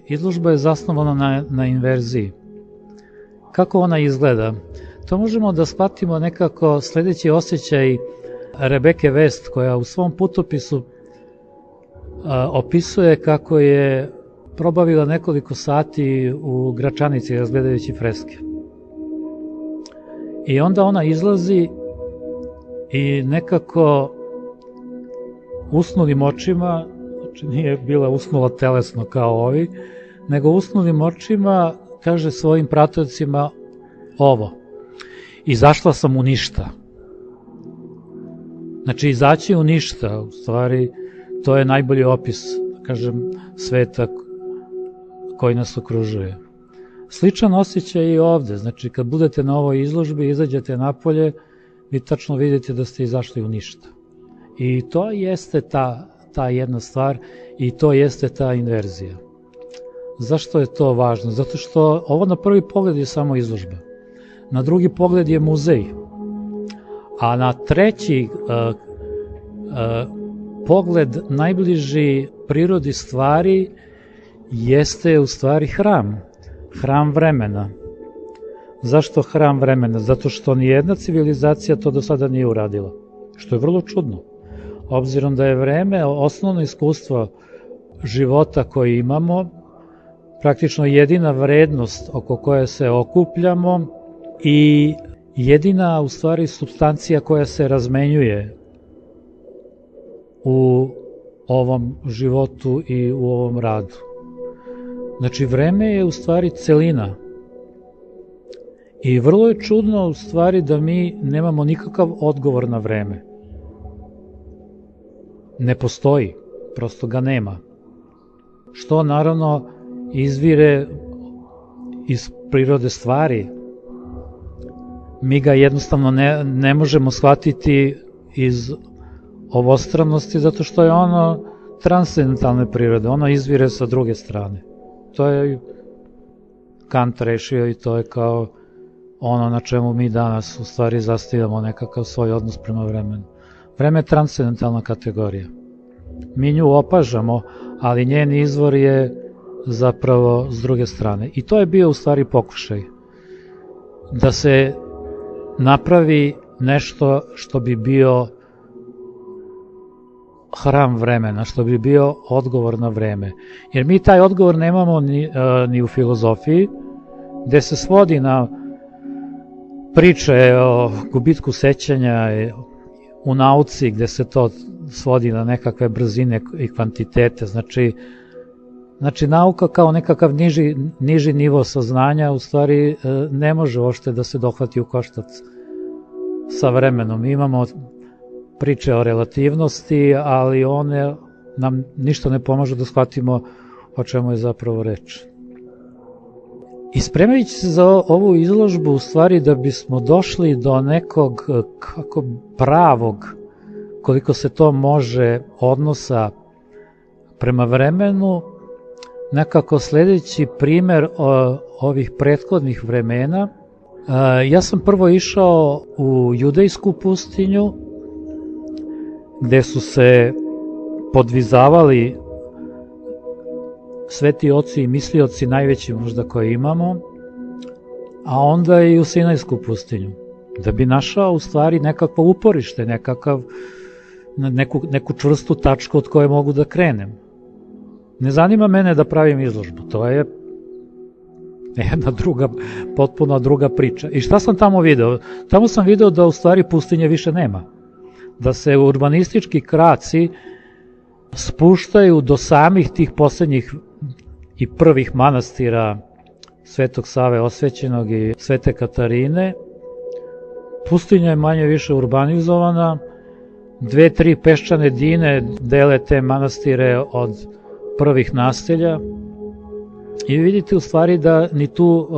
Izložba je zasnovana na inverziji. Kako ona izgleda? To možemo da shvatimo nekako sledeći osjećaj Rebeke West, koja u svom putopisu opisuje kako je probavila nekoliko sati u Gračanici razgledajući freske. I onda ona izlazi i nekako usnulim očima, znači nije bila usnula telesno kao ovi, nego usnulim očima kaže svojim pratiocima ovo: izašla sam u ništa. Znači, izaći u ništa, u stvari, to je najbolji opis, kažem, sveta koji nas okružuje. Sličan osjećaj je i ovde, znači, kad budete na ovoj izložbi, izađete napolje, vi tačno vidite da ste izašli u ništa. I to jeste ta jedna stvar i to jeste ta inverzija. Zašto je to važno? Zato što ovo na prvi pogled je samo izložba. Na drugi pogled je muzej. A na treći pogled, najbliži prirodi stvari, jeste u stvari hram. Hram vremena. Zašto hram vremena? Zato što nijedna civilizacija to do sada nije uradila. Što je vrlo čudno. Obzirom da je vreme osnovno iskustvo života koje imamo, praktično jedina vrednost oko koje se okupljamo i jedina u stvari supstancija koja se razmenjuje u ovom životu i u ovom radu. Znači, vreme je u stvari celina. I vrlo je čudno u stvari da mi nemamo nikakav odgovor na vreme. Ne postoji, prosto ga nema. Što naravno izvire iz prirode stvari. Mi ga jednostavno ne možemo shvatiti iz obostranosti, zato što je ono transcendentalne prirode, ono izvire sa druge strane. To je Kant rešio i to je kao ono na čemu mi danas u stvari zastivamo nekakav svoj odnos prema vremenu. Vreme je transcendentalna kategorija. Mi nju opažamo, ali njen izvor je zapravo s druge strane. I to je bio u stvari pokušaj da se napravi nešto što bi bio hram vremena, što bi bio odgovor na vreme. Jer mi taj odgovor nemamo ni u filozofiji, gde se svodi na priče o gubitku sećanja, u nauci gde se to svodi na nekakve brzine i kvantitete. Znači nauka kao nekakav niži nivo saznanja u stvari ne može uopšte da se dohvati u koštac sa vremenom. Mi imamo priče o relativnosti, ali one nam ništa ne pomažu da shvatimo o čemu je zapravo reč. I spremajući se za ovu izložbu, u stvari da bismo došli do nekog kako pravog, koliko se to može, odnosa prema vremenu, nekako sledeći primer ovih prethodnih vremena, ja sam prvo išao u judejsku pustinju, gde su se podvizavali sveti oci i mislioci, najveći možda koje imamo, a onda i u Sinajsku pustinju, da bi našao u stvari nekakvo uporište, neku čvrstu tačku od koje mogu da krenem. Ne zanima mene da pravim izložbu, to je jedna potpuno druga priča. I šta sam tamo video? Tamo sam video da u stvari pustinje više nema. Da se urbanistički kraci spuštaju do samih tih poslednjih i prvih manastira Svetog Save Osvećenog i Svete Katarine. Pustinja je manje više urbanizovana, 2-3 peščane dine dele te manastire od prvih nastelja i vidite u stvari da ni tu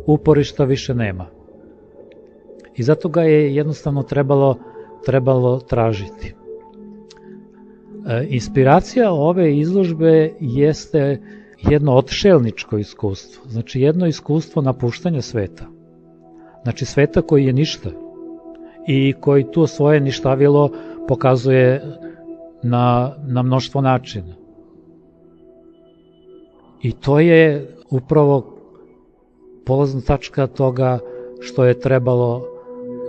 uporišta više nema. I zato ga je jednostavno trebalo tražiti. Inspiracija ove izložbe jeste jedno odšelničko iskustvo, znači jedno iskustvo napuštanja sveta. Znači sveta koji je ništa i koji tu svoje ništavilo pokazuje na mnoštvo načina. I to je upravo polazna tačka toga što je trebalo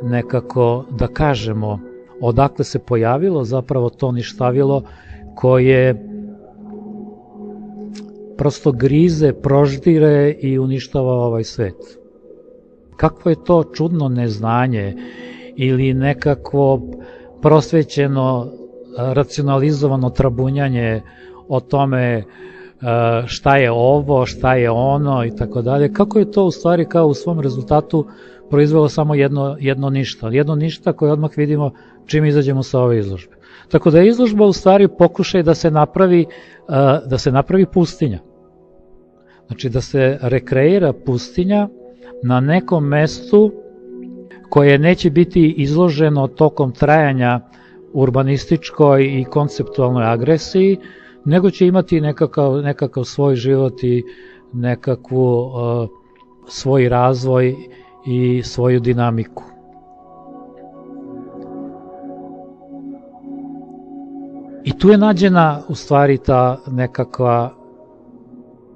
nekako da kažemo, odakle se pojavilo zapravo to ništavilo koje prosto grize, proždire i uništava ovaj svet. Kakvo je to čudno neznanje ili nekakvo prosvećeno, racionalizovano trabunjanje o tome šta je ovo, šta je ono i tako dalje. Kako je to u stvari kao u svom rezultatu proizvelo samo jedno ništa. Jedno ništa koje odmah vidimo čim izađemo sa ove izložbe. Tako da je izložba u stvari pokušaj da se napravi pustinja. Znači da se rekreira pustinja na nekom mestu koje neće biti izloženo tokom trajanja urbanističkoj i konceptualnoj agresiji, nego će imati nekakav svoj život i nekakvu svoj razvoj i svoju dinamiku. I tu je nađena u stvari ta nekakva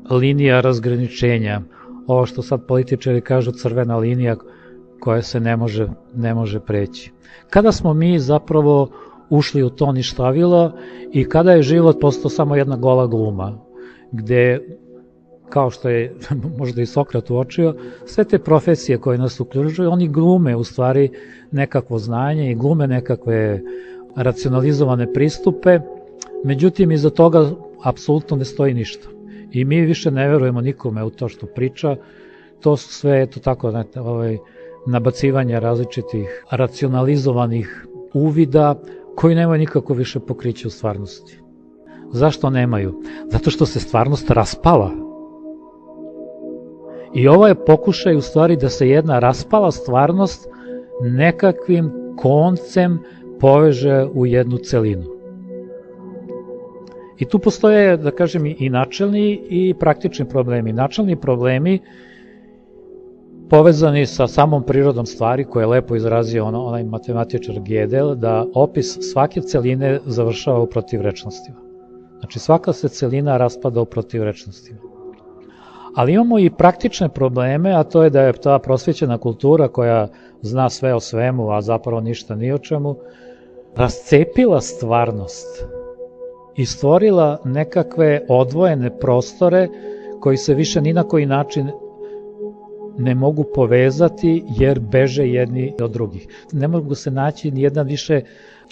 linija razgraničenja, ovo što sad političari kažu crvena linija koja se ne može preći. Kada smo mi zapravo ušli u to ništavilo i kada je život postao samo jedna gola gluma, gde, kao što je možda i Sokrat uočio, sve te profesije koje nas uključuju, oni glume u stvari nekakvo znanje i glume nekakve racionalizovane pristupe, međutim iza toga apsolutno ne stoji ništa. I mi više ne verujemo nikome u to što priča, to su sve tako nabacivanje različitih racionalizovanih uvida koji nemaju nikako više pokriće u stvarnosti. Zašto nemaju? Zato što se stvarnost raspala. I ovo je pokušaj u stvari da se jedna raspala stvarnost nekakvim koncem poveže u jednu celinu. I tu postoje, da kažem, i načelni i praktični problemi. Načelni problemi povezani sa samom prirodom stvari, koje je lepo izrazio onaj matematičar Gödel, da opis svake celine završava u protivrečnostima. Znači svaka se celina raspada u protivrečnostima. Ali imamo i praktične probleme, a to je da je ta prosvećena kultura koja zna sve o svemu, a zapravo ništa ni o čemu, rascepila stvarnost i stvorila nekakve odvojene prostore koji se više ni na koji način ne mogu povezati jer beže jedni od drugih. Ne mogu se naći ni jedan više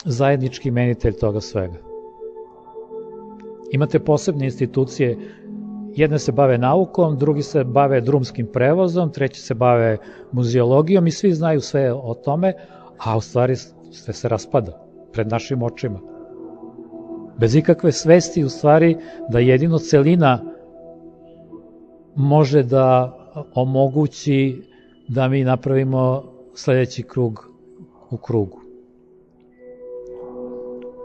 zajednički imenitelj toga svega. Imate posebne institucije, jedne se bave naukom, drugi se bave drumskim prevozom, treći se bave muzeologijom i svi znaju sve o tome, a u stvari sve se raspada pred našim očima. Bez ikakve svesti u stvari da jedino celina može da omogući da mi napravimo sledeći krug u krugu.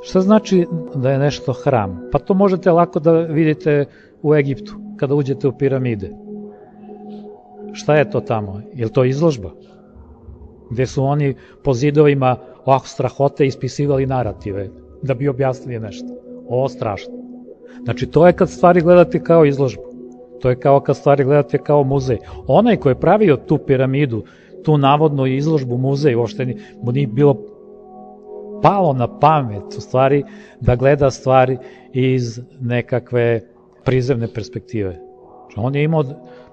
Šta znači da je nešto hram? Pa to možete lako da vidite u Egiptu, kada uđete u piramide. Šta je to tamo? Je li to izložba? Gde su oni po zidovima strahote ispisivali narative, da bi objasnili nešto. Ovo strašno. Znači, to je kad stvari gledate kao izložbu. To je kao kad stvari gledate kao muzej. Onaj ko je pravio tu piramidu, tu navodnu izložbu muzej, uopšte mu nije bilo palo na pamet, u stvari, da gleda stvari iz nekakve prizemne perspektive. On je imao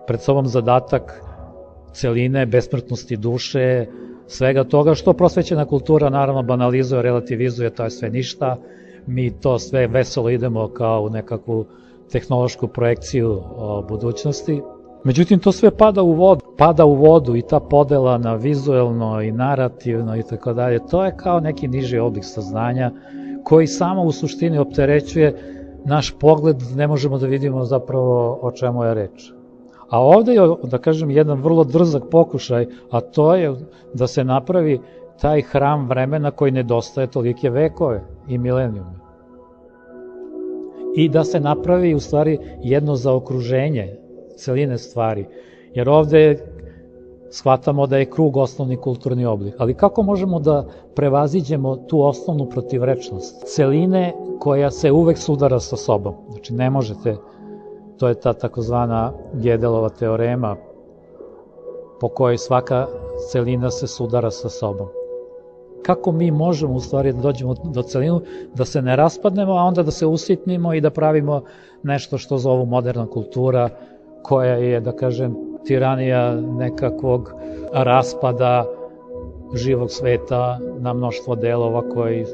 pred sobom zadatak celine, besmrtnosti duše, svega toga što prosvećena kultura naravno banalizuje, relativizuje, to je sve ništa, mi to sve veselo idemo kao u nekakvu tehnološku projekciju o budućnosti. Međutim, to sve pada u vodu i ta podela na vizuelno i narativno i tako dalje, to je kao neki niži oblik saznanja koji samo u suštini opterećuje naš pogled, ne možemo da vidimo zapravo o čemu je reč. A ovde je, da kažem, jedan vrlo drzak pokušaj, a to je da se napravi taj hram vremena koji nedostaje tolike vekove i milenijume. I da se napravi u stvari jedno zaokruženje celine stvari, jer ovde shvatamo da je krug osnovni kulturni oblik. Ali kako možemo da prevaziđemo tu osnovnu protivrečnost celine koja se uvek sudara sa sobom? Znači, ne možete to je ta takozvana Gödelova teorema, po kojoj svaka celina se sudara sa sobom. Kako mi možemo u stvari da dođemo do celinu, da se ne raspadnemo, a onda da se usitnimo i da pravimo nešto što zovu moderna kultura, koja je, da kažem, tiranija nekakvog raspada živog sveta na mnoštvo delova koji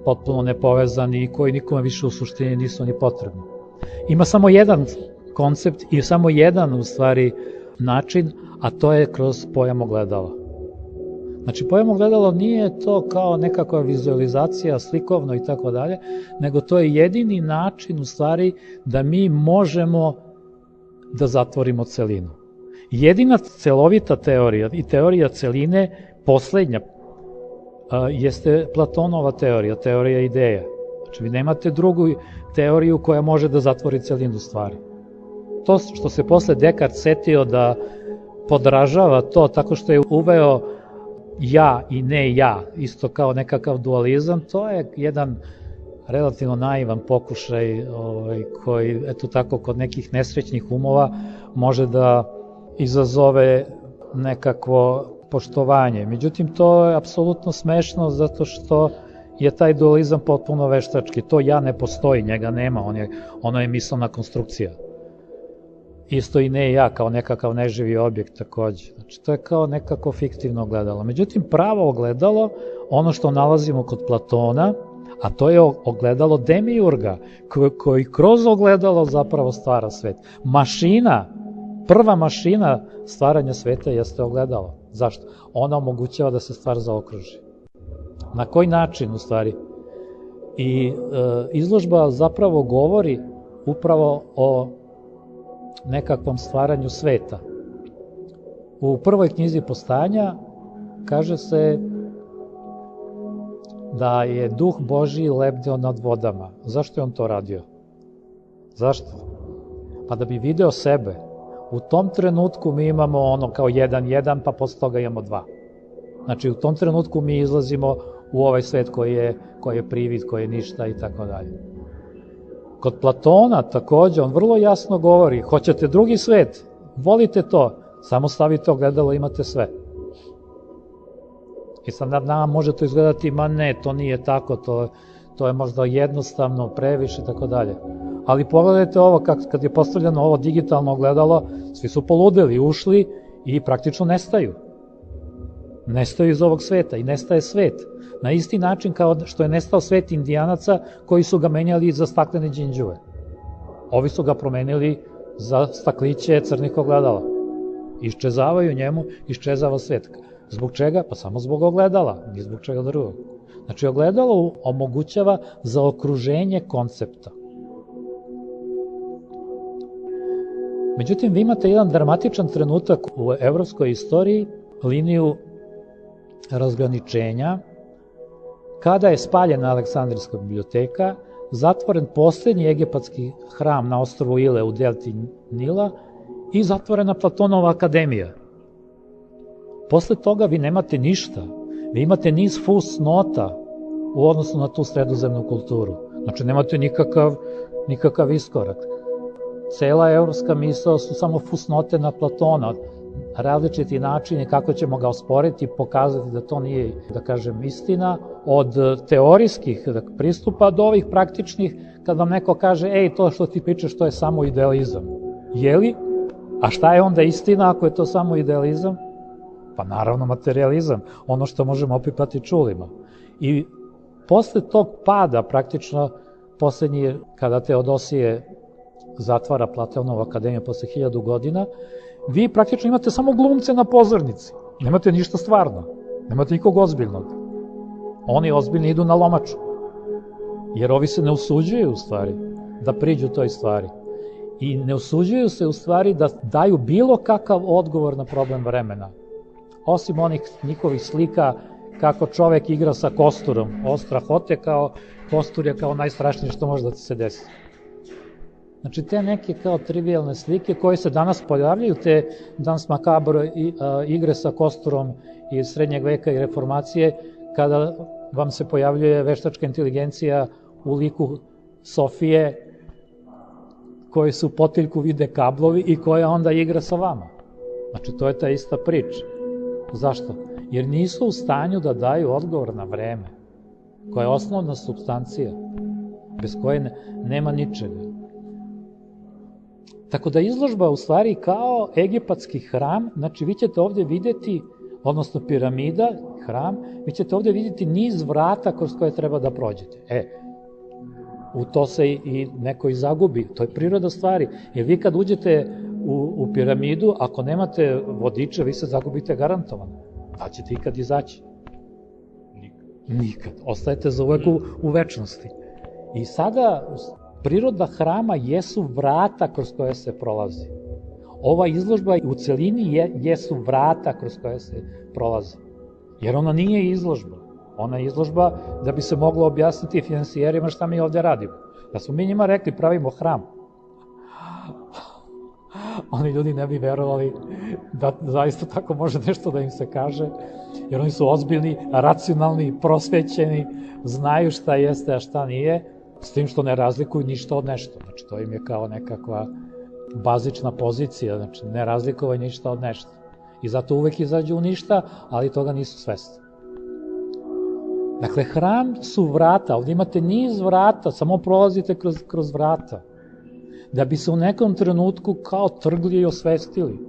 potpuno nepovezani i koji nikome više u suštini nisu ni potrebni. Ima samo jedan koncept i samo jedan u stvari način, a to je kroz pojam ogledala. Znači, pojam ogledalo nije to kao nekakva vizualizacija slikovno i tako dalje, nego to je jedini način u stvari da mi možemo da zatvorimo celinu. Jedina celovita teorija i teorija celine, poslednja, jeste Platonova teorija, teorija ideja. Znači, vi nemate drugu teoriju koja može da zatvori celinu stvari. To što se posle Descartes setio da podražava to tako što je uveo ja i ne ja, isto kao nekakav dualizam, to je jedan relativno naivan pokušaj koji, eto tako, kod nekih nesrećnih umova može da izazove nekakvo poštovanje. Međutim, to je apsolutno smešno zato što je taj dualizam potpuno veštački. To ja ne postoji, njega nema, ono je mislna konstrukcija. Isto i ne ja, kao nekakav neživi objekt takođe. Znači, to je kao nekako fiktivno ogledalo. Međutim, pravo ogledalo, ono što nalazimo kod Platona, a to je ogledalo demiurga, koji kroz ogledalo zapravo stvara svet. Mašina, prva mašina stvaranja sveta jeste ogledalo. Zašto? Ona omogućava da se stvar zaokruži. Na koji način, u stvari? I izložba zapravo govori upravo o nekakvom stvaranju sveta. U prvoj knjizi Postanja kaže se da je duh Božji lebdeo nad vodama. Zašto je on to radio? Zašto? Pa da bi video sebe. U tom trenutku mi imamo ono kao 1-1, pa posle toga imamo 2. Znači, u tom trenutku mi izlazimo u ovaj svet koji je privid, koji je ništa i tako dalje. Kod Platona takođe, on vrlo jasno govori, hoćete drugi svet, volite to, samo stavite ogledalo, imate sve. I sad nad nama može to izgledati, ma ne, to nije tako, to je možda jednostavno, previše i tako dalje. Ali pogledajte ovo, kad je postavljeno ovo digitalno ogledalo, svi su poludeli, ušli i praktično nestaju. Nestaju iz ovog sveta i nestaje svet. Na isti način kao što je nestao svet Indijanaca koji su ga menjali za staklene đinđuve. Ovi su ga promenili za stakliće crnih ogledala. Iščezavaju njemu, iščezava svet. Zbog čega? Pa samo zbog ogledala, ni zbog čega drugog. Znači, ogledalo omogućava zaokruženje koncepta. Međutim, vi imate jedan dramatičan trenutak u evropskoj istoriji, liniju razgraničenja, kada je spaljena Aleksandrijska biblioteka, zatvoren poslednji egipatski hram na ostrvu Ile u delti Nila i zatvorena Platonova akademija. Posle toga vi nemate ništa. Vi imate niz fusnota u odnosu na tu sredozemnu kulturu. Znači, nemate nikakav iskorak. Cela evropska misao su samo fusnote na Platona, različiti načini kako ćemo ga osporiti, pokazati da to nije, da kažem, istina, od teorijskih pristupa do ovih praktičnih, kad vam neko kaže, ej, to što ti pričaš, to je samo idealizam. Jeli? A šta je onda istina ako je to samo idealizam? Pa naravno materializam, ono što možemo opipati čulima. I posle tog pada, praktično, poslednji, kada Teodosije zatvara Platonovu akademiju posle 1000 godina, vi praktično imate samo glumce na pozornici. Nemate ništa stvarno. Nemate nikog ozbiljnog. Oni ozbiljni idu na lomaču. Jer ovi se ne usuđuju u stvari da priđu toj stvari. I ne usuđuju se u stvari da daju bilo kakav odgovor na problem vremena. Osim onih njihovih slika kako čovek igra sa kosturom. Strahote kao kostur je kao najstrašnije što može da ti se desi. Znači, te neke kao trivialne slike koje se danas pojavljaju, te danas makabro igre sa kosturom iz srednjeg veka i reformacije, kada vam se pojavljuje veštačka inteligencija u liku Sofije, koje su potiljku vide kablovi i koja onda igra sa vama. Znači, to je ta ista priča. Zašto? Jer nisu u stanju da daju odgovor na vreme, koja je osnovna supstancija, bez koje nema ničega. Tako da izložba u stvari kao egipatski hram, znači vi ćete ovde videti, odnosno piramida, hram, vi ćete ovde videti niz vrata kroz koje treba da prođete. U to se i neko i zagubi, to je priroda stvari, jer vi kad uđete u piramidu, ako nemate vodiča, vi se zagubite garantovano. Da ćete ikad izaći? Nikad. Ostajete za uvek u večnosti. I sada priroda hrama jesu vrata kroz koje se prolazi. Ova izložba u celini jesu vrata kroz koje se prolazi. Jer ona nije izložba. Ona je izložba da bi se moglo objasniti finansijerima šta mi ovde radimo. Da smo mi njima rekli pravimo hram. Oni ljudi ne bi verovali da zaista tako može nešto da im se kaže, jer oni su ozbiljni, racionalni, prosvećeni, znaju šta jeste, a šta nije, s tim što ne razlikuju ništa od nešto. Znači, to im je kao nekakva bazična pozicija, znači ne razlikovaju ništa od nešto. I zato uvek izađu u ništa, ali toga nisu svesni. Dakle, hram su vrata, ovdje imate niz vrata, samo prolazite kroz vrata, da bi se u nekom trenutku kao trgli i osvestili.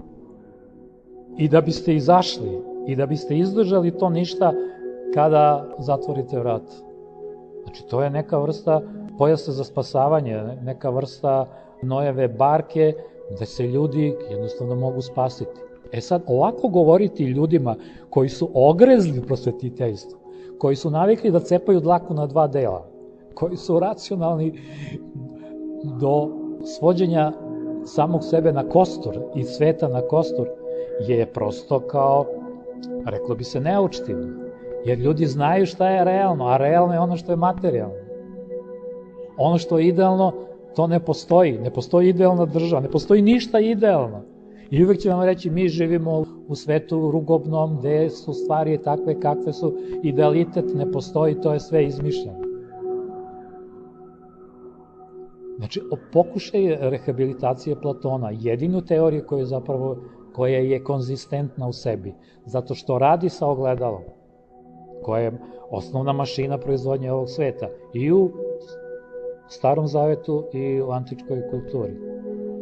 I da biste izašli, i da biste izdržali to ništa kada zatvorite vrata. Znači, to je neka vrsta pojasa za spasavanje, neka vrsta Nojeve barke, da se ljudi jednostavno mogu spasiti. Sad, ovako govoriti ljudima koji su ogrezli prosvetiteljstvo, koji su navikli da cepaju dlaku na dva dela, koji su racionalni do svođenja samog sebe na kostur i sveta na kostur, je prosto kao, reklo bi se, neučtivno. Jer ljudi znaju šta je realno, a realno je ono što je materijalno. Ono što je idealno, to ne postoji. Ne postoji idealna država, ne postoji ništa idealno. I uvek će vam reći, mi živimo u svetu rugobnom, gde su stvari takve kakve su, idealitet ne postoji, to je sve izmišljeno. Znači, pokušaj rehabilitacije Platona, jedinu teoriju koja je konzistentna u sebi, zato što radi sa ogledalom, koja je osnovna mašina proizvodnje ovog sveta, i u Starom Zavetu i u antičkoj kulturi.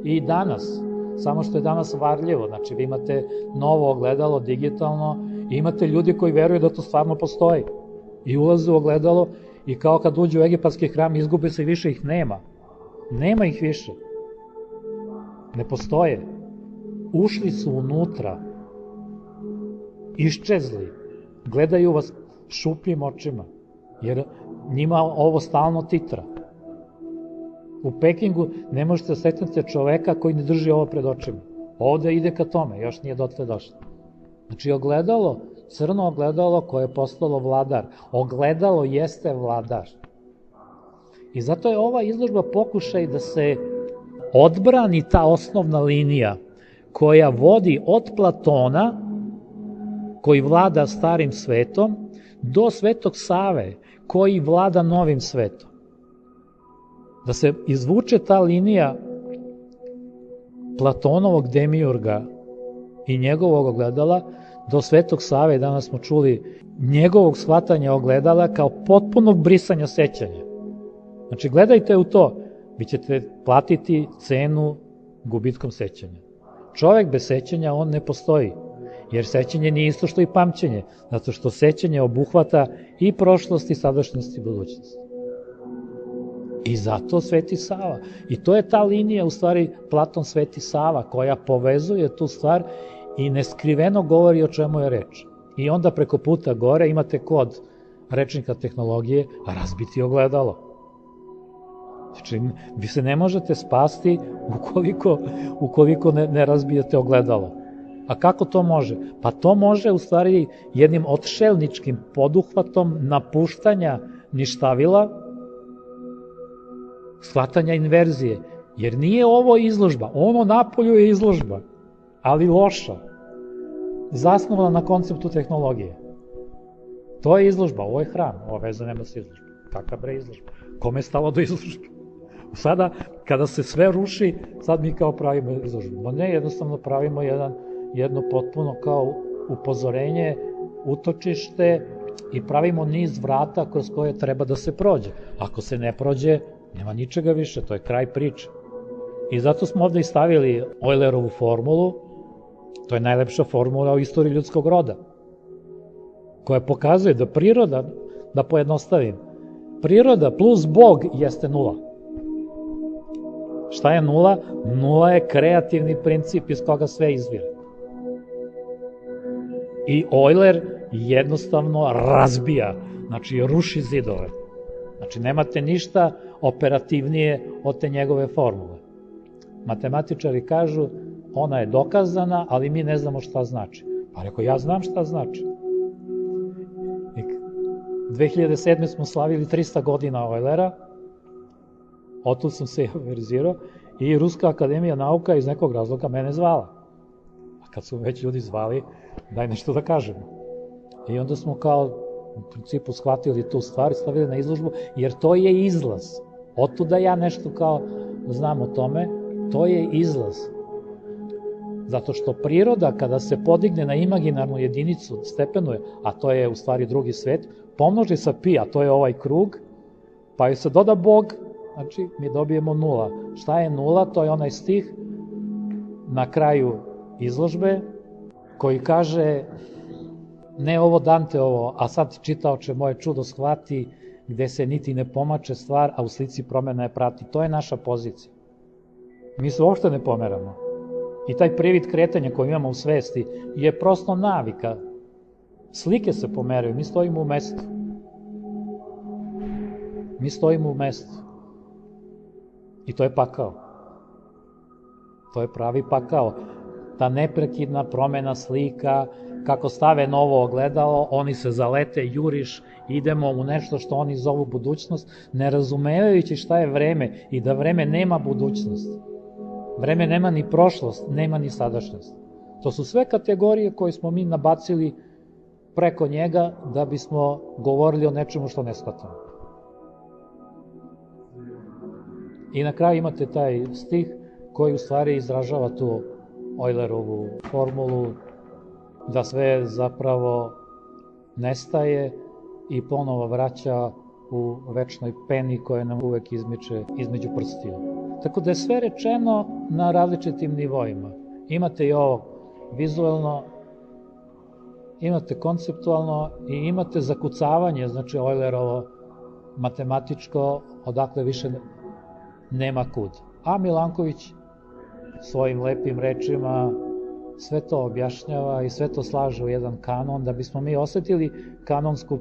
I danas, samo što je danas varljivo, znači vi imate novo ogledalo, digitalno, i imate ljudi koji veruju da to stvarno postoji. I ulaze u ogledalo i kao kad uđu u egipatski hram, izgube se i više ih nema. Nema ih više. Ne postoje. Ušli su unutra. Iščezli. Gledaju vas šupljim očima. Jer njima ovo stalno titra. U Pekingu ne možete sretnati čoveka koji ne drži ovo pred očima. Ovde ide ka tome, još nije dotle došlo. Znači ogledalo, crno ogledalo koje je postalo vladar. Ogledalo jeste vladar. I zato je ova izložba pokušaj da se odbrani ta osnovna linija koja vodi od Platona, koji vlada starim svetom, do Svetog Save, koji vlada novim svetom. Da se izvuče ta linija Platonovog demiurga i njegovog ogledala do Svetog Save, danas smo čuli, njegovog shvatanja ogledala kao potpunog brisanja sećanja. Znači, gledajte u to, vi ćete platiti cenu gubitkom sećanja. Čovek bez sećanja, on ne postoji, jer sećanje nije isto što i pamćenje, zato što sećanje obuhvata i prošlost, i sadašnjost, i budućnost. I zato Sveti Sava. I to je ta linija, u stvari, Platon Sveti Sava, koja povezuje tu stvar i neskriveno govori o čemu je reč. I onda preko puta gore imate kod rečnika tehnologije, razbiti ogledalo. Znači, vi se ne možete spasti ukoliko ne razbijete ogledalo. A kako to može? Pa to može u stvari jednim odšelničkim poduhvatom napuštanja ništavila, shvatanja inverzije. Jer nije ovo izložba, ono napolju je izložba, ali loša, zasnovana na konceptu tehnologije. To je izložba, ovo je hram, ovo veze nema s izložbom. Kakva bre izložba? Kome je stalo do izložbe? Sada, kada se sve ruši, sad mi kao pravimo izložbu. Ma ne, jednostavno pravimo jedno potpuno kao upozorenje, utočište i pravimo niz vrata kroz koje treba da se prođe. Ako se ne prođe, nema ničega više, to je kraj priče. I zato smo ovde i stavili Eulerovu formulu, to je najlepša formula u istoriji ljudskog roda, koja pokazuje da priroda, da pojednostavim, priroda plus Bog jeste nula. Šta je nula? Nula je kreativni princip iz koga sve izvire. I Euler jednostavno razbija, znači ruši zidove. Znači nemate ništa operativnije od te njegove formule. Matematičari kažu, ona je dokazana, ali mi ne znamo šta znači. Pa rekao, ja znam šta znači. 2007. smo slavili 300 godina Eulera, otud sam se verzirao, i Ruska akademija nauka iz nekog razloga mene zvala. A kad su već ljudi zvali, daj nešto da kažemo. I onda smo kao u principu shvatili tu stvar, stavili na izložbu, jer to je izlaz. Otuda ja nešto kao znam o tome, to je izlaz. Zato što priroda kada se podigne na imaginarnu jedinicu, stepenuje, a to je u stvari drugi svet, pomnoži sa pi, a to je ovaj krug, pa joj se doda Bog, znači mi dobijemo nula. Šta je nula? To je onaj stih na kraju izložbe koji kaže, ne ovo Dante ovo, a sad čitaoče moje čudo shvati, gde se niti ne pomače stvar, a u slici promena je prati. To je naša pozicija. Mi se uopšte ne pomeramo. I taj privid kretanja koji imamo u svesti je prosto navika. Slike se pomeraju, mi stojimo u mestu. Mi stojimo u mestu. I to je pakao. To je pravi pakao. Ta neprekidna promena slika, kako stave novo ogledalo, oni se zalete, juriš, idemo u nešto što oni zovu budućnost, ne razumevajući šta je vreme i da vreme nema budućnost. Vreme nema ni prošlost, nema ni sadašnjost. To su sve kategorije koje smo mi nabacili preko njega da bismo govorili o nečemu što ne shvatamo. I na kraju imate taj stih koji u stvari izražava tu Eulerovu formulu da sve zapravo nestaje i ponovo vraća u večnoj peni koja nam uvek izmiče između prstiju. Tako da je sve rečeno na različitim nivoima. Imate i ovo vizualno, imate konceptualno i imate zakucavanje, znači Eulerovo matematičko, odakle više nema kud. A Milanković svojim lepim rečima sve to objašnjava i sve to slaže u jedan kanon, da bismo mi osetili kanonsku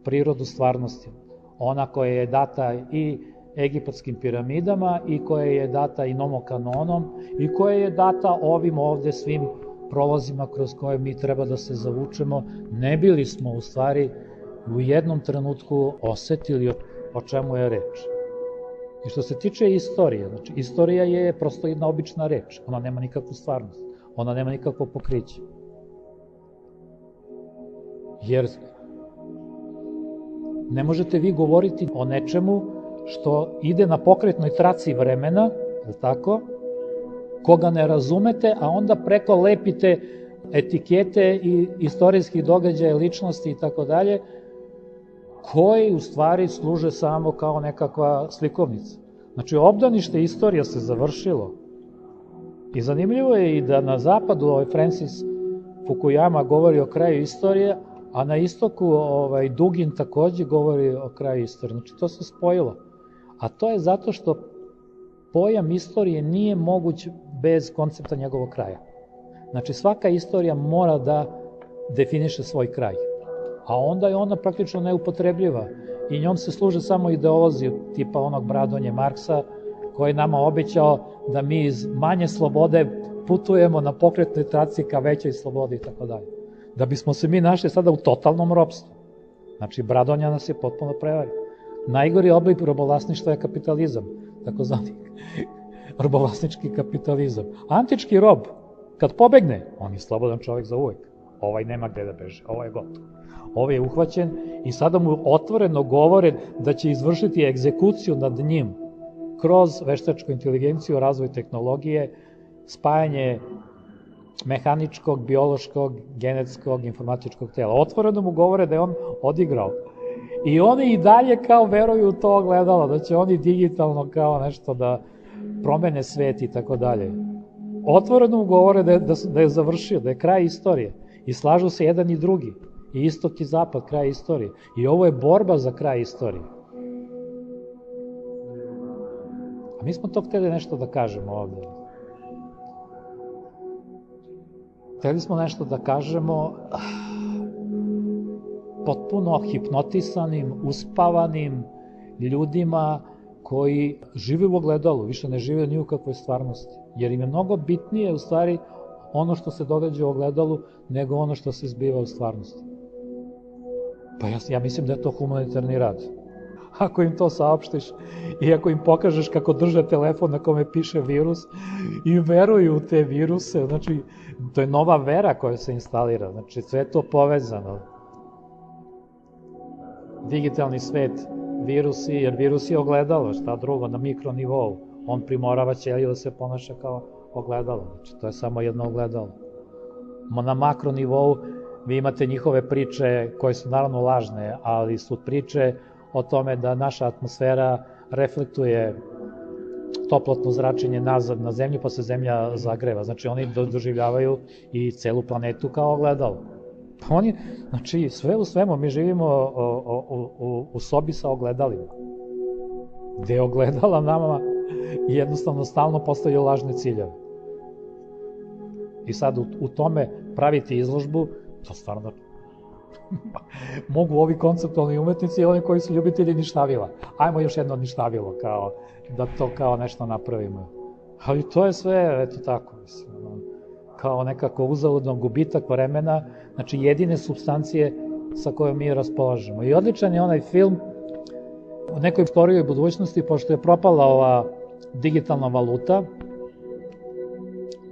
prirodu stvarnosti. Ona koja je data i egipatskim piramidama i koja je data i nomokanonom i koja je data ovim ovde svim prolazima kroz koje mi treba da se zavučemo, ne bili smo u stvari u jednom trenutku osetili o čemu je reč. I što se tiče istorije, znači istorija je prosto jedna obična reč, ona nema nikakvu stvarnost, ona nema nikakvo pokriće. Jer ne možete vi govoriti o nečemu što ide na pokretnoj traci vremena, je tako, koga ne razumete, a onda preko lepite etikete i istorijskih događaja, ličnosti i tako dalje, koji u stvari služe samo kao nekakva slikovnica. Znači, obdanište istorija se završilo. I zanimljivo je i da na zapadu Francis Fukuyama govori o kraju istorije, a na istoku Dugin takođe govori o kraju istorije. Znači, to se spojilo. A to je zato što pojam istorije nije moguć bez koncepta njegovog kraja. Znači, svaka istorija mora da definiše svoj kraj. A onda je ona praktično neupotrebljiva i njom se služe samo ideolozi tipa onog Bradonje Marksa koji je nama obećao da mi iz manje slobode putujemo na pokretnoj traci ka većoj slobodi i tako dalje. Da bismo se mi našli sada u totalnom ropstvu. Znači, Bradonja nas je potpuno prevario. Najgori oblik robovlasništva je kapitalizam, takozvani robovlasnički kapitalizam. Antički rob, kad pobegne, on je slobodan čovek za uvek. Ovaj nema gde da beže, ovaj je gotov. Ovaj je uhvaćen i sada mu otvoreno govore da će izvršiti egzekuciju nad njim, kroz veštačku inteligenciju, razvoj tehnologije, spajanje mehaničkog, biološkog, genetskog, informatičkog tela. Otvoreno mu govore da je on odigrao. I oni i dalje kao veruju u to ogledalo, da će oni digitalno kao nešto da promene svet i tako dalje. Otvoreno mu govore da je završio, da je kraj istorije. I slažu se jedan i drugi. I istok i zapad, kraj istorije. I ovo je borba za kraj istorije. A mi smo to hteli nešto da kažemo ovde. Hteli smo nešto da kažemo potpuno hipnotisanim, uspavanim ljudima koji žive u ogledalu, više ne žive ni u kakvoj stvarnosti. Jer im je mnogo bitnije u stvari ono što se događa u ogledalu nego ono što se zbiva u stvarnosti. Pa ja mislim da je to humanitarni rad. Ako im to saopštiš i ako im pokažeš kako drže telefon na kome piše virus i veruju u te viruse, znači to je nova vera koja se instalira, znači sve je to povezano. Digitalni svet, virusi, jer virus je ogledalo, šta drugo, na mikronivou. On primorava ćeliju da se ponaša kao ogledalo, znači to je samo jedno ogledalo. Na makronivou vi imate njihove priče koje su naravno lažne, ali su priče o tome da naša atmosfera reflektuje toplotno zračenje nazad na zemlju, pa se zemlja zagreva. Znači oni doživljavaju i celu planetu kao ogledalo. Pa oni, znači sve u svemu, mi živimo u sobi sa ogledalima. Gde je ogledala nama jednostavno stalno postaju lažne ciljeve. I sad u tome praviti izložbu, to stvarno mogu ovi konceptualni umetnici i oni koji su ljubitelji ništavila. Ajmo još jedno ništavilo, kao, da to kao nešto napravimo. Ali to je sve, eto tako, mislim, kao nekako uzaludno gubitak vremena, znači jedine supstancije sa kojom mi raspolažemo. I odličan je onaj film u nekoj skorijoj budućnosti, pošto je propala ova digitalna valuta,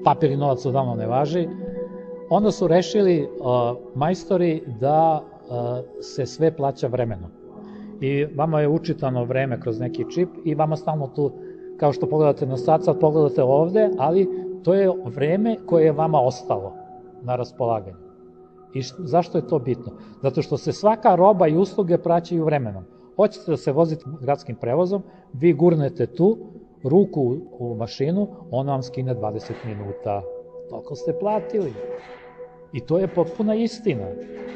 papir i novac odavno ne važi, onda su rešili majstori da se sve plaća vremenom. I vama je učitano vreme kroz neki čip i vama stalno tu, kao što pogledate na sat, sad pogledate ovde, ali to je vreme koje je vama ostalo na raspolaganju. I zašto je to bitno? Zato što se svaka roba i usluge plaćaju vremenom. Hoćete da se vozite gradskim prevozom, vi gurnete tu, ruku u mašinu, ona vam skine 20 minuta. Toliko ste platili. I to je potpuna istina.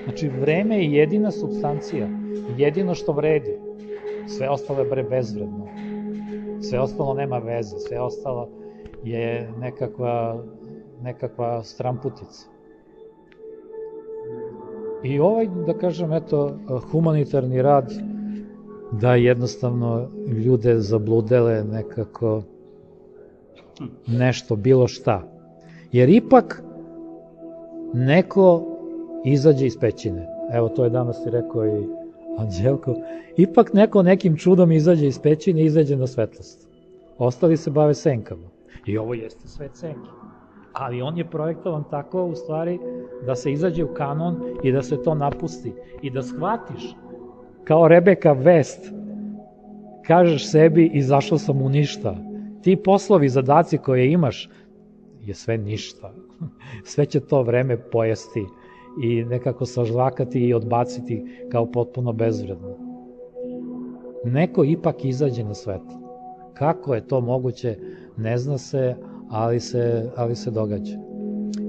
Znači, vreme je jedina supstancija, jedino što vredi. Sve ostalo je bezvredno. Sve ostalo nema veze, sve ostalo je nekakva stramputica. I ovaj, da kažem, eto, humanitarni rad da jednostavno ljude zabludele nekako nešto, bilo šta. Jer ipak neko izađe iz pećine. Evo, to je danas i rekao i Anđelko. Ipak neko nekim čudom izađe iz pećine i izađe na svetlost. Ostali se bave senkama. I ovo jeste svet senke. Ali on je projektovan tako, u stvari, da se izađe u kanon i da se to napusti. I da shvatiš, kao Rebeka West, kažeš sebi, izašao sam u ništa. Ti poslovi, zadaci koje imaš, je sve ništa. Sve će to vreme pojesti i nekako sažvakati i odbaciti kao potpuno bezvredno. Neko ipak izađe na svetlo. Kako je to moguće, ne zna se, ali se događa.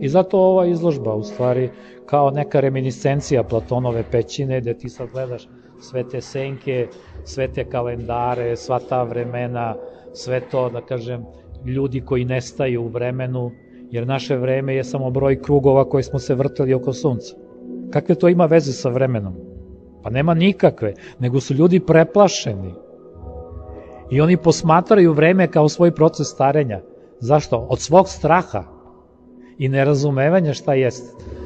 I zato ova izložba, u stvari, kao neka reminiscencija Platonove pećine, gde ti sad gledaš sve te senke, sve te kalendare, sva ta vremena, sve to, da kažem, ljudi koji nestaju u vremenu, jer naše vreme je samo broj krugova koji smo se vrtali oko sunca. Kakve to ima veze sa vremenom? Pa nema nikakve, nego su ljudi preplašeni. I oni posmatraju vreme kao svoj proces starenja. Zašto? Od svog straha i nerazumevanja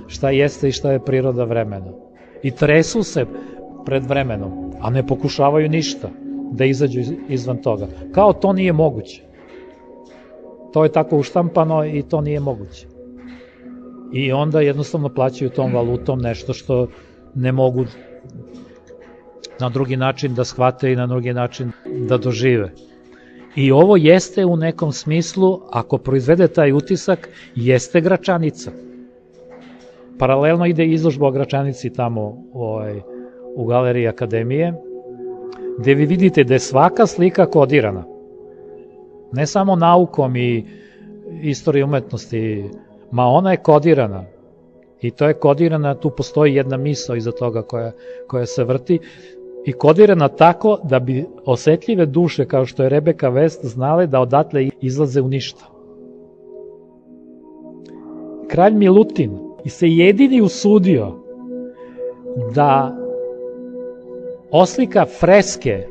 šta jeste i šta je priroda vremena. I tresu se pred vremenom, a ne pokušavaju ništa da izađu izvan toga. Kao to nije moguće. To je tako uštampano i to nije moguće. I onda jednostavno plaćaju tom valutom nešto što ne mogu na drugi način da shvate i na drugi način da dožive. I ovo jeste u nekom smislu, ako proizvede taj utisak, jeste Gračanica. Paralelno ide izložba o Gračanici tamo u galeriji Akademije, gde vi vidite da je svaka slika kodirana. Ne samo naukom i istorijom umetnosti, ma ona je kodirana. I to je kodirana, tu postoji jedna misao iza toga koja se vrti, i kodirana tako da bi osetljive duše, kao što je Rebeka West, znale da odatle izlaze u ništa. Kralj Milutin se jedini usudio da oslika freske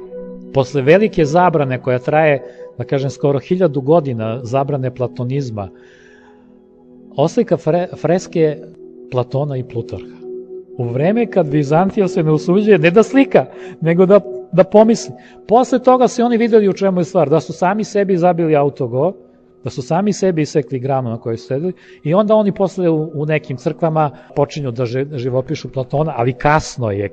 posle velike zabrane koja traje, da kažem, skoro 1000 godina zabrane platonizma, oslika freske Platona i Plutarha. U vreme kad Vizantija se ne usuđuje, ne da slika, nego da pomisli. Posle toga se oni videli u čemu je stvar, da su sami sebi zabili autogol, da su sami sebi isekli granu na kojoj su sedeli, i onda oni posle u nekim crkvama počinju da živopišu Platona, ali kasno je,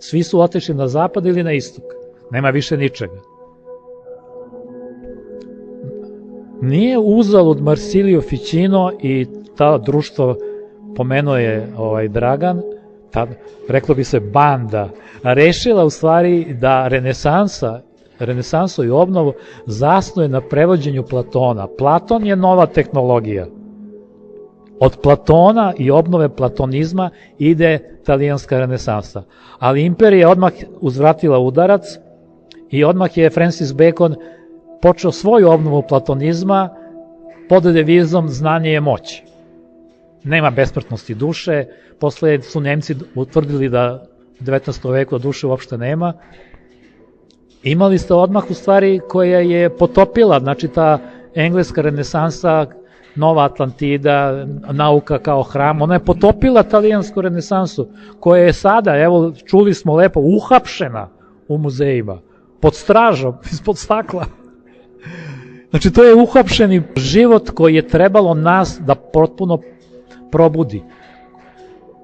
svi su otišli na zapad ili na istok, nema više ničega. Nije uzalud Marsilio Ficino i ta društvo, pomenuo je Dragan, reklo bi se banda, rešila u stvari da renesansu i obnovu zasnuje na prevođenju Platona. Platon je nova tehnologija. Od Platona i obnove platonizma ide talijanska renesansa. Ali imperija je odmah uzvratila udarac i odmah je Francis Bacon počeo svoju obnovu platonizma pod devizom znanje je moć. Nema besmrtnosti duše, posle su Nemci utvrdili da u 19. veku duše uopšte nema. Imali ste odmah u stvari koja je potopila, znači ta engleska renesansa, Nova Atlantida, nauka kao hram, ona je potopila talijansku renesansu, koja je sada, evo čuli smo lepo, uhapšena u muzejima, pod stražom, ispod stakla. Znači to je uhapšeni život koji je trebalo nas da potpuno probudi.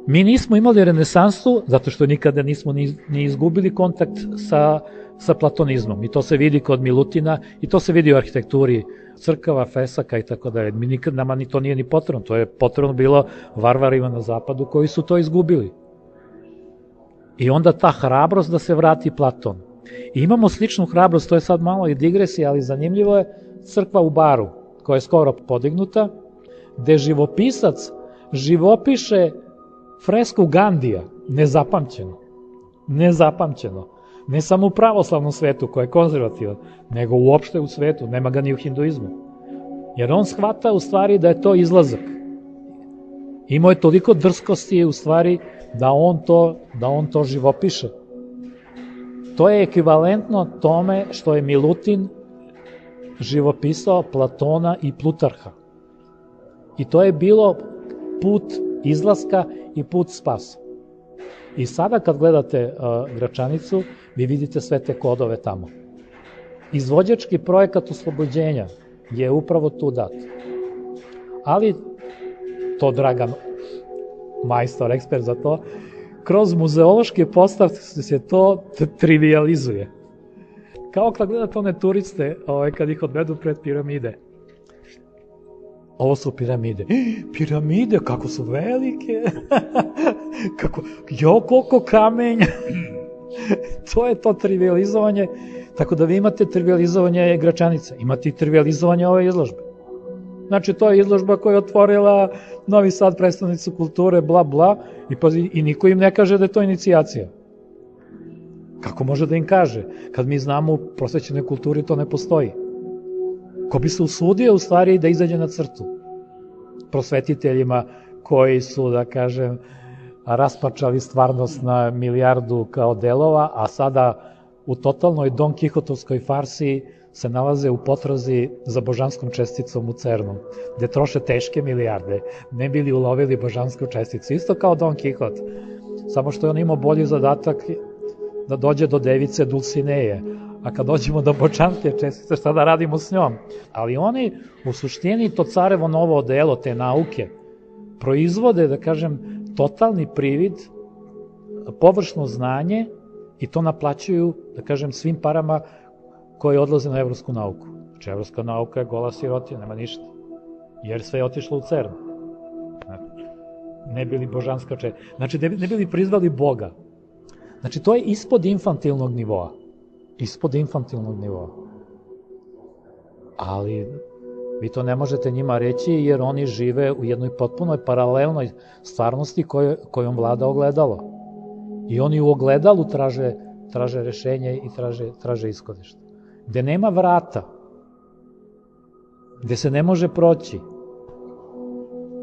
Mi nismo imali renesansu zato što nikada nismo ni izgubili kontakt sa platonizmom, i to se vidi kod Milutina i to se vidi u arhitekturi crkava, fesaka i tako dalje. Nama ni to nije ni potrebno, to je potrebno bilo varvarima na zapadu koji su to izgubili. I onda ta hrabrost da se vrati Platon. I imamo sličnu hrabrost, to je sad malo i digresija, ali zanimljivo je crkva u Baru, koja je skoro podignuta, gde živopisac živopiše fresku Gandija, nezapamćeno, ne samo u pravoslavnom svetu koja je konzervativan, nego uopšte u svetu, nema ga ni u hinduizmu. Jer on shvata u stvari da je to izlazak. Imao je toliko drskosti u stvari da on to živopiše. To je ekvivalentno tome što je Milutin živopisao Platona i Plutarha. I to je bilo put izlaska i put spasa. I sada kad gledate Gračanicu, vi vidite sve te kodove tamo. Izvođački projekat oslobođenja je upravo tu dat. Ali, to Dragan, majstor, ekspert za to, kroz muzeološke postavke se to trivializuje. Kao kad gledate one turiste, kad ih odvedu pred piramide. Ovo su piramide. Piramide, kako su velike! Koliko kamenja! To je to trivializovanje. Tako da vi imate trivializovanje Gračanice, imate i trivializovanje ove izložbe. Znači, to je izložba koja je otvorila Novi Sad, predstavnicu kulture, bla, bla, i niko im ne kaže da je to inicijacija. Kako može da im kaže? Kad mi znamo u prosvećenoj kulturi to ne postoji. Ko bi se usudio u stvari da izađe na crtu prosvetiteljima koji su, da kažem, raspačali stvarnost na milijardu kao delova, a sada u totalnoj Don Kihotovskoj farsi se nalaze u potrazi za božanskom česticom u Cernu, gde troše teške milijarde, ne bili ulovili božansku česticu. Isto kao Don Kihot, samo što je on imao bolji zadatak da dođe do device Dulcineje, a kad dođemo do božanske čestice, šta da radimo s njom? Ali oni, u suštini, to carevo novo odelo, te nauke, proizvode, da kažem, totalni privid, površno znanje, i to naplaćuju, da kažem, svim parama koje odlaze na evropsku nauku. Znači, evropska nauka je gola sirotina, nema ništa. Jer sve je otišlo u CERN. Ne bili božanska znači, ne bili prizvali Boga. Znači, to je ispod infantilnog nivoa. Ispod infantilnog nivoa. Ali vi to ne možete njima reći jer oni žive u jednoj potpunoj paralelnoj stvarnosti kojom vlada ogledalo. I oni u ogledalu traže rešenje i traže ishodište. Gde nema vrata, gde se ne može proći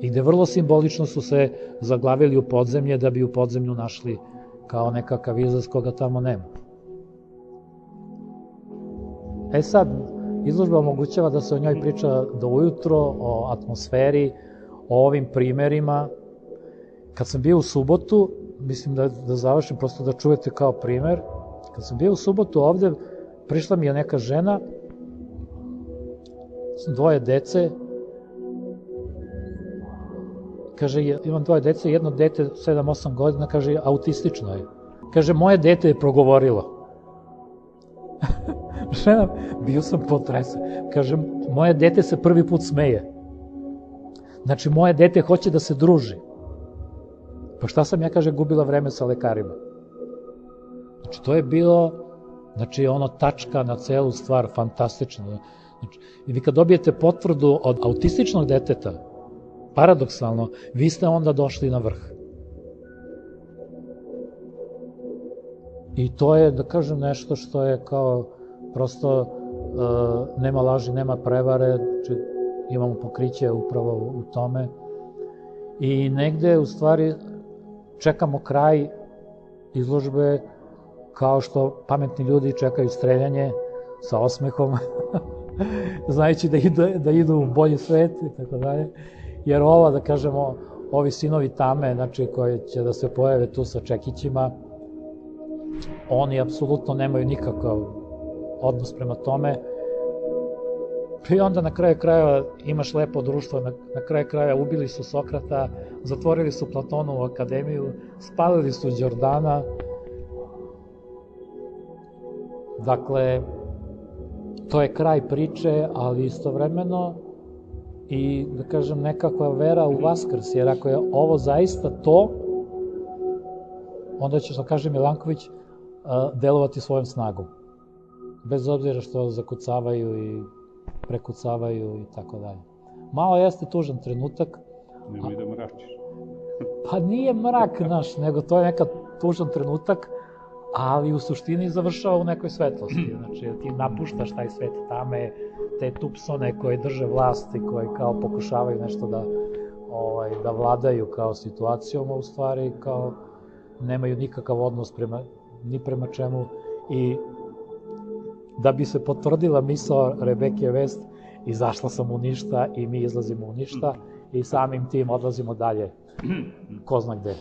i gde vrlo simbolično su se zaglavili u podzemlje da bi u podzemlju našli kao nekakav izlaz koga tamo nema. Sad, izložba omogućava da se o njoj priča do ujutro, o atmosferi, o ovim primerima. Kad sam bio u subotu, mislim da završim, prosto da čujete kao primer, kad sam bio u subotu ovde, prišla mi je neka žena, dvoje dece, kaže, imam dvoje dece, jedno dete 7-8 godina, kaže, autistično je. Kaže, moje dete je progovorilo. Žena, bio sam potresen. Kaže, moje dete se prvi put smeje. Znači, moje dete hoće da se druži. Pa šta sam ja, kaže, gubila vreme sa lekarima? Znači, to je bilo, znači, ono tačka na celu stvar, fantastično. Znači, i vi kad dobijete potvrdu od autističnog deteta, paradoksalno, vi ste onda došli na vrh. I to je, da kažem, nešto što je kao, prosto, nema laži, nema prevare, znači, imamo pokriće upravo u tome. I negde, u stvari, čekamo kraj izložbe kao što pametni ljudi čekaju streljanje sa osmehom, znajući da idu u bolji svet i tako dalje. Jer ova, da kažemo, ovi sinovi tame, znači, koji će da se pojave tu sa čekićima, oni apsolutno nemaju nikakav odnos prema tome. I onda na kraju krajeva imaš lepo društvo, na kraju krajeva ubili su Sokrata, zatvorili su Platonovu akademiju, spalili su Đordana. Dakle, to je kraj priče, ali istovremeno i, da kažem, nekakva vera u Vaskrs, jer ako je ovo zaista to, onda će, što kaže Milanković, delovati svojom snagom. Bez obzira što zakucavaju i prekucavaju i tako dalje. Malo jeste tužan trenutak. Nemoj da mračiš. Pa nije mrak naš, nego to je neka tužan trenutak, ali u suštini završava u nekoj svetlosti. Znači, ti napuštaš taj svet tame, te tupsone koje drže vlast i koji kao pokušavaju nešto da vladaju kao situacijom, a u stvari kao nemaju nikakav odnos ni prema čemu. I da bi se potvrdila misao Rebeke Vest, izašla sam u ništa i mi izlazimo u ništa i samim tim odlazimo dalje, ko zna gde.